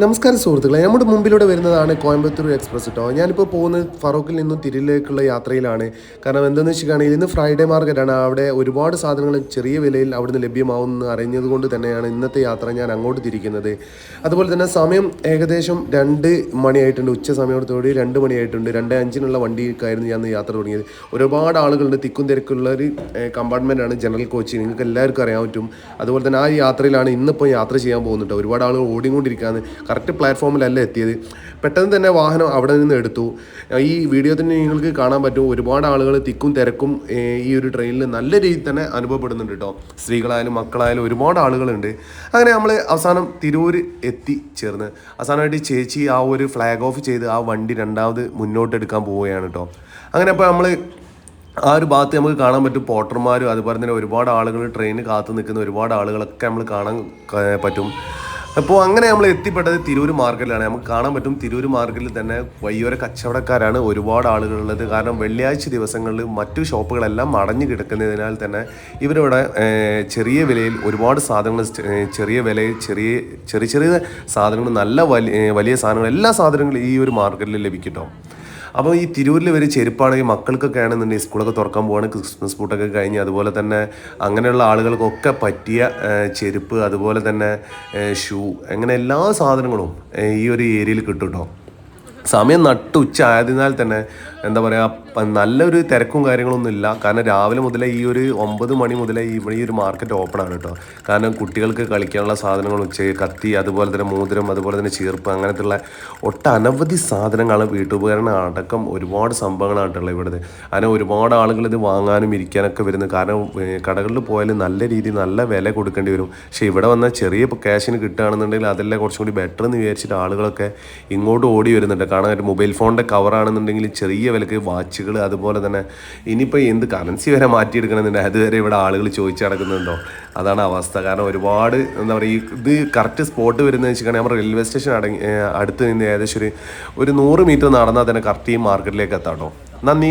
നമസ്കാരം സുഹൃത്തുക്കളെ, നമ്മുടെ മുമ്പിലൂടെ വരുന്നതാണ് കോയമ്പത്തൂർ എക്സ്പ്രസ് കേട്ടോ. ഞാനിപ്പോൾ പോകുന്നത് ഫറൂഖിൽ നിന്നും തിരൂരിലേക്കുള്ള യാത്രയിലാണ്. കാരണം എന്താണെന്ന് വെച്ചിട്ടുണ്ടെങ്കിൽ ഇന്ന് ഫ്രൈഡേ മാർക്കറ്റാണ്. അവിടെ ഒരുപാട് സാധനങ്ങൾ ചെറിയ വിലയിൽ അവിടുന്ന് ലഭ്യമാവുമെന്ന് അറിഞ്ഞത് കൊണ്ട് തന്നെയാണ് ഇന്നത്തെ യാത്ര ഞാൻ അങ്ങോട്ട് തിരിക്കുന്നത്. അതുപോലെ തന്നെ സമയം ഏകദേശം 2 മണിയായിട്ടുണ്ട്. ഉച്ച സമയത്തോടെ 2 മണിയായിട്ടുണ്ട്. 2:05 വണ്ടിക്കായിരുന്നു ഞാൻ യാത്ര തുടങ്ങിയത്. ഒരുപാട് ആളുകളുണ്ട്. തിക്കും തിരക്കുള്ള ഒരു കമ്പാർട്ട്മെൻറ്റാണ് ജനറൽ കോച്ച്. നിങ്ങൾക്ക് എല്ലാവർക്കും അറിയാൻ പറ്റും. അതുപോലെ തന്നെ ആ യാത്രയിലാണ് ഇന്നിപ്പോൾ യാത്ര ചെയ്യാൻ പോകുന്നുണ്ട്. ഒരുപാട് ആളുകൾ ഓടിക്കൊണ്ടിരിക്കുകയാണ്. കറക്റ്റ് പ്ലാറ്റ്ഫോമിലല്ല എത്തിയത്. പെട്ടെന്ന് തന്നെ വാഹനം അവിടെ നിന്ന് എടുത്തു. ഈ വീഡിയോ തന്നെ നിങ്ങൾക്ക് കാണാൻ പറ്റും. ഒരുപാട് ആളുകൾ തിക്കും തിരക്കും ഈ ഒരു ട്രെയിനിൽ നല്ല രീതിയിൽ തന്നെ അനുഭവപ്പെടുന്നുണ്ട് കേട്ടോ. സ്ത്രീകളായാലും മക്കളായാലും ഒരുപാട് ആളുകളുണ്ട്. അങ്ങനെ നമ്മൾ അവസാനം തിരൂർ എത്തിച്ചേർന്ന് അവസാനമായിട്ട് ചേച്ചി ആ ഒരു ഫ്ലാഗ് ഓഫ് ചെയ്ത് ആ വണ്ടി രണ്ടാമത് മുന്നോട്ടെടുക്കാൻ പോവുകയാണ് കേട്ടോ. അങ്ങനെ അപ്പോൾ നമ്മൾ ആ ഒരു ഭാഗത്ത് നമുക്ക് കാണാൻ പറ്റും പോട്ടർമാരും അതുപോലെ തന്നെ ഒരുപാട് ആളുകൾ ട്രെയിന് കാത്തു നിൽക്കുന്ന ഒരുപാട് ആളുകളൊക്കെ നമ്മൾ കാണാൻ പറ്റും. അപ്പോൾ അങ്ങനെ നമ്മൾ എത്തിപ്പെട്ടത് തിരൂർ മാർക്കറ്റിലാണ്. നമുക്ക് കാണാൻ പറ്റും തിരൂർ മാർക്കറ്റിൽ തന്നെ വയ്യോര കച്ചവടക്കാരാണ് ഒരുപാട് ആളുകളുള്ളത്. കാരണം വെള്ളിയാഴ്ച ദിവസങ്ങളിൽ മറ്റു ഷോപ്പുകളെല്ലാം അടഞ്ഞു കിടക്കുന്നതിനാൽ തന്നെ ഇവരിവിടെ ചെറിയ വിലയിൽ ഒരുപാട് സാധനങ്ങൾ ചെറിയ വിലയിൽ ചെറിയ ചെറിയ സാധനങ്ങൾ നല്ല വലിയ സാധനങ്ങൾ എല്ലാ സാധനങ്ങളും ഈ ഒരു മാർക്കറ്റിൽ ലഭിക്കും കേട്ടോ. അപ്പോൾ ഈ തിരൂരിൽ വരെ ചെരുപ്പാണെങ്കിൽ മക്കൾക്കൊക്കെ ആണെന്നുണ്ടെങ്കിൽ സ്കൂളൊക്കെ തുറക്കാൻ പോവാണ്, ക്രിസ്മസ് പൂട്ടൊക്കെ കഴിഞ്ഞ് അതുപോലെ തന്നെ അങ്ങനെയുള്ള ആളുകൾക്കൊക്കെ പറ്റിയ ചെരുപ്പ് അതുപോലെ തന്നെ ഷൂ അങ്ങനെ എല്ലാ സാധനങ്ങളും ഈ ഒരു ഏരിയയിൽ കിട്ടും കേട്ടോ. സമയം ഉച്ച ആയതിനാൽ തന്നെ എന്താ പറയുക നല്ലൊരു തിരക്കും കാര്യങ്ങളൊന്നും ഇല്ല. കാരണം രാവിലെ മുതലേ ഈ ഒരു 9 മണി മുതലേ ഇവിടെ ഈ ഒരു മാർക്കറ്റ് ഓപ്പൺ ആണ് കേട്ടോ. കാരണം കുട്ടികൾക്ക് കളിക്കാനുള്ള സാധനങ്ങൾ കത്തി അതുപോലെ തന്നെ മോതിരം അതുപോലെ തന്നെ ചീർപ്പ് അങ്ങനത്തെയുള്ള ഒട്ടനവധി സാധനങ്ങൾ വീട്ടുപകരണം അടക്കം ഒരുപാട് സംഭവങ്ങളായിട്ടുള്ളത് ഇവിടുത്തെ. അങ്ങനെ ഒരുപാട് ആളുകൾ ഇത് വാങ്ങാനും ഇരിക്കാനൊക്കെ വരുന്നത്. കാരണം കടകളിൽ പോയാൽ നല്ല രീതിയിൽ നല്ല വില കൊടുക്കേണ്ടി വരും. പക്ഷേ ഇവിടെ വന്നാൽ ചെറിയ ക്യാഷിന് കിട്ടുകയാണെന്നുണ്ടെങ്കിൽ അതെല്ലാം കുറച്ചും കൂടി ബെറ്റർ എന്ന് വിചാരിച്ചിട്ട് ആളുകളൊക്കെ ഇങ്ങോട്ട് ഓടി വരുന്നുണ്ട്. കാണാൻ മൊബൈൽ ഫോണിൻ്റെ കവറാണെന്നുണ്ടെങ്കിൽ ചെറിയ വിലക്ക് വാച്ചുകൾ അതുപോലെ തന്നെ ഇനിയിപ്പോൾ എന്ത് കറൻസി വരെ മാറ്റിയെടുക്കണമെന്നുണ്ട് അതുവരെ ഇവിടെ ആളുകൾ ചോദിച്ചു നടക്കുന്നുണ്ടോ. അതാണ് അവസ്ഥ. കാരണം ഒരുപാട് എന്താ പറയുക ഇത് കറക്റ്റ് സ്പോട്ട് വരുന്നത് വെച്ചിട്ടുണ്ടെങ്കിൽ നമ്മുടെ റെയിൽവേ സ്റ്റേഷൻ അടുത്ത് നിന്ന് ഏകദേശം ഒരു 100 മീറ്റർ നടന്നാൽ തന്നെ കറക്റ്റ് ഈ മാർക്കറ്റിലേക്ക് എത്താം കേട്ടോ. നന്ദി.